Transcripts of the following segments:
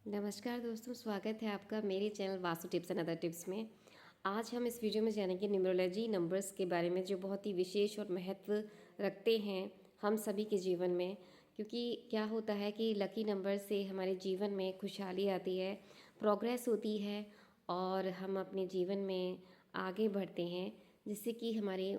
नमस्कार दोस्तों, स्वागत है आपका मेरे channel vastu tips and other tips में। आज हम इस वीडियो में जानेंगे न्यूमरोलॉजी नंबर्स के बारे में, जो बहुत ही विशेष और महत्व रखते हैं हम सभी के जीवन में। क्योंकि क्या होता है कि लकी नंबर से हमारे जीवन में खुशहाली आती है, प्रोग्रेस होती है और हम अपने जीवन में आगे बढ़ते हैं, जिससे कि हमारे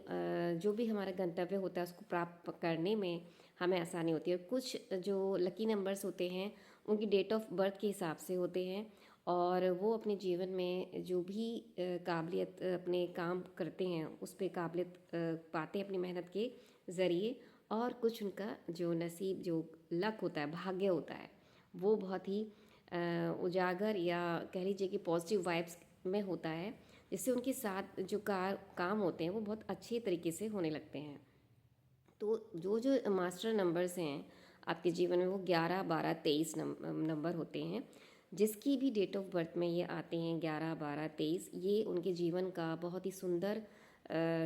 जो भी हमारा गंतव्य होता है उसको प्राप्त करने में हमें आसानी होती है। कुछ जो लकी नंबर्स होते हैं उनकी डेट ऑफ बर्थ के हिसाब से होते हैं और वो अपने जीवन में जो भी काबिलियत अपने काम करते हैं उस पर काबिलियत पाते हैं अपनी मेहनत के ज़रिए। और कुछ उनका जो नसीब, जो लक होता है, भाग्य होता है, वो बहुत ही उजागर या कह लीजिए कि पॉजिटिव वाइब्स में होता है, जिससे उनके साथ जो काम होते हैं वो बहुत अच्छे तरीके से होने लगते हैं। तो जो जो मास्टर नंबर्स हैं आपके जीवन में, वो 11, 12, 23 नंबर होते हैं। जिसकी भी डेट ऑफ बर्थ में ये आते हैं 11, 12, 23, ये उनके जीवन का बहुत ही सुंदर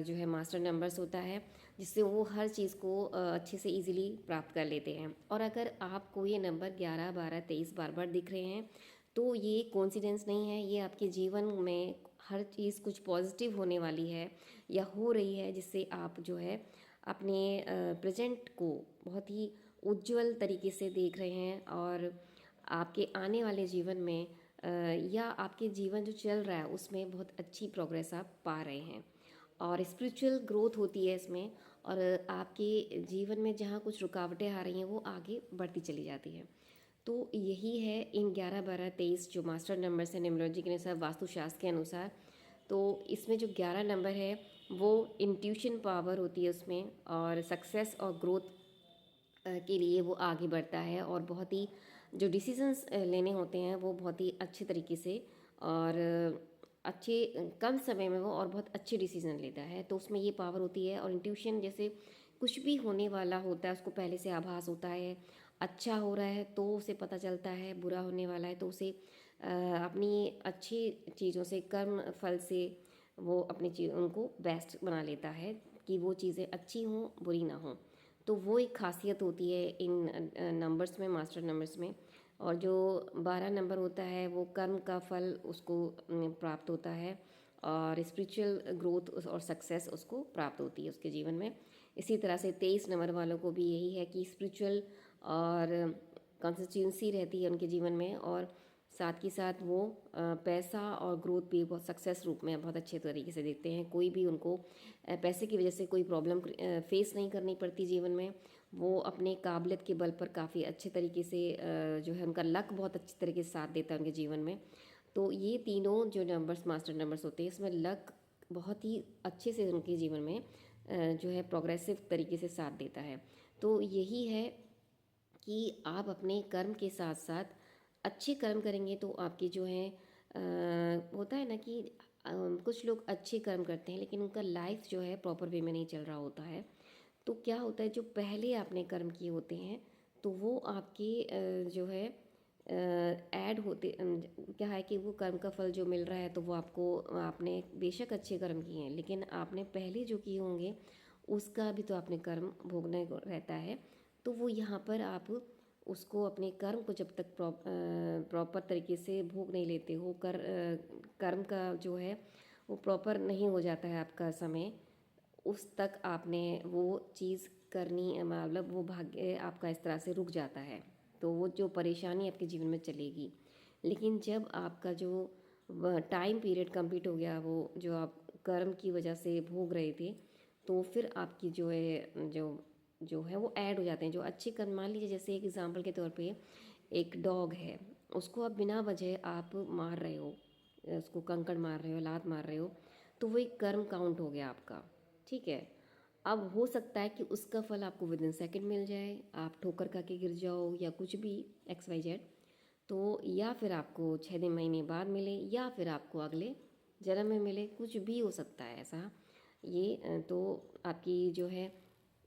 जो है मास्टर नंबर्स होता है, जिससे वो हर चीज़ को अच्छे से इजीली प्राप्त कर लेते हैं। और अगर आपको ये नंबर 11, 12, 23 बार बार दिख रहे हैं तो ये कोइंसिडेंस नहीं है, ये आपके जीवन में हर चीज़ कुछ पॉजिटिव होने वाली है या हो रही है, जिससे आप जो है अपने प्रेजेंट को बहुत ही उज्जवल तरीके से देख रहे हैं और आपके आने वाले जीवन में या आपके जीवन जो चल रहा है उसमें बहुत अच्छी प्रोग्रेस आप पा रहे हैं और स्पिरिचुअल ग्रोथ होती है इसमें। और आपके जीवन में जहाँ कुछ रुकावटें आ रही हैं वो आगे बढ़ती चली जाती है। तो यही है इन 11, 12, 23 जो मास्टर नंबर्स हैं न्यूमरोलॉजी के अनुसार, वास्तुशास्त्र के अनुसार। तो इसमें जो 11 नंबर है वो इंट्यूशन पावर होती है उसमें, और सक्सेस और ग्रोथ के लिए वो आगे बढ़ता है और बहुत ही जो डिसीजंस लेने होते हैं वो बहुत ही अच्छे तरीके से और अच्छे कम समय में वो और बहुत अच्छे डिसीजन लेता है। तो उसमें ये पावर होती है। और इंट्यूशन जैसे कुछ भी होने वाला होता है उसको पहले से आभास होता है। अच्छा हो रहा है तो उसे पता चलता है, बुरा होने वाला है तो उसे अपनी अच्छी चीज़ों से, कर्म फल से वो अपनी चीज़ उनको बेस्ट बना लेता है कि वो चीज़ें अच्छी हों, बुरी ना हों। तो वो एक खासियत होती है इन नंबर्स में, मास्टर नंबर्स में। और जो 12 नंबर होता है वो कर्म का फल उसको प्राप्त होता है और स्पिरिचुअल ग्रोथ और सक्सेस उसको प्राप्त होती है उसके जीवन में। इसी तरह से 23 नंबर वालों को भी यही है कि स्पिरिचुअल और कंसिस्टेंसी रहती है उनके जीवन में, और साथ ही साथ वो पैसा और ग्रोथ भी बहुत सक्सेस रूप में बहुत अच्छे तरीके से देखते हैं। कोई भी उनको पैसे की वजह से कोई प्रॉब्लम फेस नहीं करनी पड़ती जीवन में। वो अपने काबिलियत के बल पर काफ़ी अच्छे तरीके से जो है उनका लक बहुत अच्छे तरीके से साथ देता है उनके जीवन में। तो ये तीनों जो नंबर्स मास्टर नंबर्स होते हैं इसमें लक बहुत ही अच्छे से उनके जीवन में जो है प्रोग्रेसिव तरीके से साथ देता है। तो यही है कि आप अपने कर्म के साथ साथ अच्छे कर्म करेंगे तो आपकी जो है होता है ना कि कुछ लोग अच्छे कर्म करते हैं लेकिन उनका लाइफ जो है प्रॉपर वे में नहीं चल रहा होता है। तो क्या होता है, जो पहले आपने कर्म किए होते हैं तो वो आपके जो है ऐड होते क्या है कि वो कर्म का फल जो मिल रहा है तो वो आपको, आपने बेशक अच्छे कर्म किए हैं लेकिन आपने पहले जो किए होंगे उसका भी तो आपने कर्म भोगना रहता है। तो वो यहाँ पर आप उसको, अपने कर्म को जब तक प्रॉपर तरीके से भोग नहीं लेते हो, कर्म का जो है वो प्रॉपर नहीं हो जाता है आपका समय, उस तक आपने वो चीज़ करनी, मतलब वो भाग्य आपका इस तरह से रुक जाता है। तो वो जो परेशानी आपके जीवन में चलेगी। लेकिन जब आपका जो टाइम पीरियड कंप्लीट हो गया, वो जो आप कर्म की वजह से भोग रहे थे, तो फिर आपकी जो है जो है वो ऐड हो जाते हैं जो अच्छे कर्म। मान लीजिए जैसे एक एग्जांपल के तौर पे एक डॉग है, उसको आप बिना वजह आप मार रहे हो, उसको कंकड़ मार रहे हो, लात मार रहे हो, तो वो एक कर्म काउंट हो गया आपका। ठीक है। अब हो सकता है कि उसका फल आपको विद इन सेकेंड मिल जाए, आप ठोकर खा के गिर जाओ या कुछ भी XYZ। तो या फिर आपको 6 महीने बाद मिले या फिर आपको अगले जन्म में मिले, कुछ भी हो सकता है ऐसा। ये तो आपकी जो है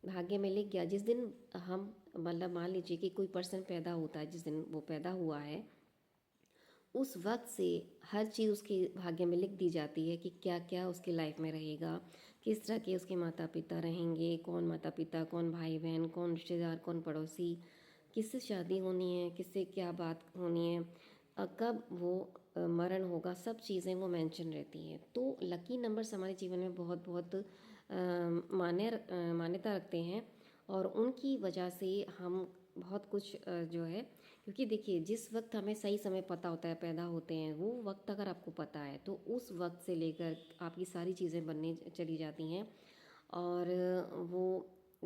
भाग्य में लिख गया। जिस दिन हम, मतलब मान लीजिए कि कोई पर्सन पैदा होता है, जिस दिन वो पैदा हुआ है उस वक्त से हर चीज़ उसके भाग्य में लिख दी जाती है कि क्या क्या उसके लाइफ में रहेगा, किस तरह के उसके माता पिता रहेंगे, कौन माता पिता, कौन भाई बहन, कौन रिश्तेदार, कौन पड़ोसी, किससे शादी होनी है, किससे क्या बात होनी है, कब वो मरण होगा, सब चीज़ें वो मेंशन रहती हैं। तो लकी नंबर्स हमारे जीवन में बहुत बहुत मान्यता रखते हैं, और उनकी वजह से हम बहुत कुछ जो है, क्योंकि देखिए जिस वक्त हमें सही समय पता होता है पैदा होते हैं, वो वक्त अगर आपको पता है तो उस वक्त से लेकर आपकी सारी चीज़ें बनने चली जाती हैं। और वो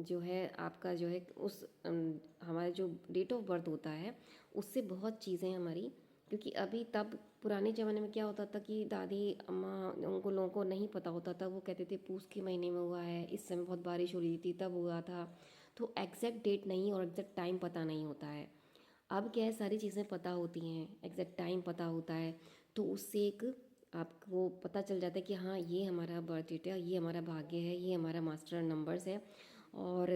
जो है आपका जो है उस हमारा जो डेट ऑफ बर्थ होता है उससे बहुत चीज़ें हमारी, क्योंकि अभी तब पुराने ज़माने में क्या होता था कि दादी अम्मा उनको लोगों को नहीं पता होता था, वो कहते थे पूस के महीने में हुआ है, इस समय बहुत बारिश हो रही थी तब हुआ था। तो एग्जैक्ट डेट नहीं और एग्जैक्ट टाइम पता नहीं होता है। अब क्या है, सारी चीज़ें पता होती हैं, एग्जैक्ट टाइम पता होता है, तो उससे एक आपको पता चल जाता है कि हाँ ये हमारा बर्थ डेट है, ये हमारा भाग्य है, ये हमारा मास्टर नंबर्स है। और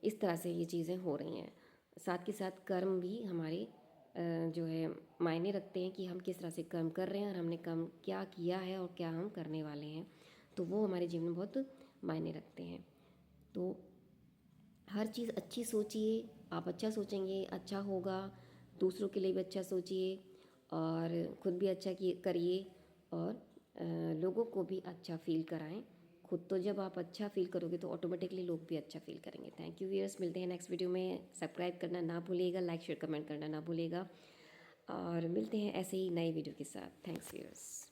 इस तरह से ये चीज़ें हो रही हैं। साथ के साथ कर्म भी हमारे जो है मायने रखते हैं कि हम किस तरह से कर्म कर रहे हैं और हमने कर्म क्या किया है और क्या हम करने वाले हैं, तो वो हमारे जीवन में बहुत मायने रखते हैं। तो हर चीज़ अच्छी सोचिए, आप अच्छा सोचेंगे अच्छा होगा, दूसरों के लिए भी अच्छा सोचिए और खुद भी अच्छा करिए, और लोगों को भी अच्छा फील कराएं। खुद तो जब आप अच्छा फील करोगे तो ऑटोमेटिकली लोग भी अच्छा फील करेंगे। थैंक यू व्यूअर्स, मिलते हैं नेक्स्ट वीडियो में। सब्सक्राइब करना ना भूलिएगा, लाइक शेयर कमेंट करना ना भूलिएगा, और मिलते हैं ऐसे ही नए वीडियो के साथ। Thanks viewers.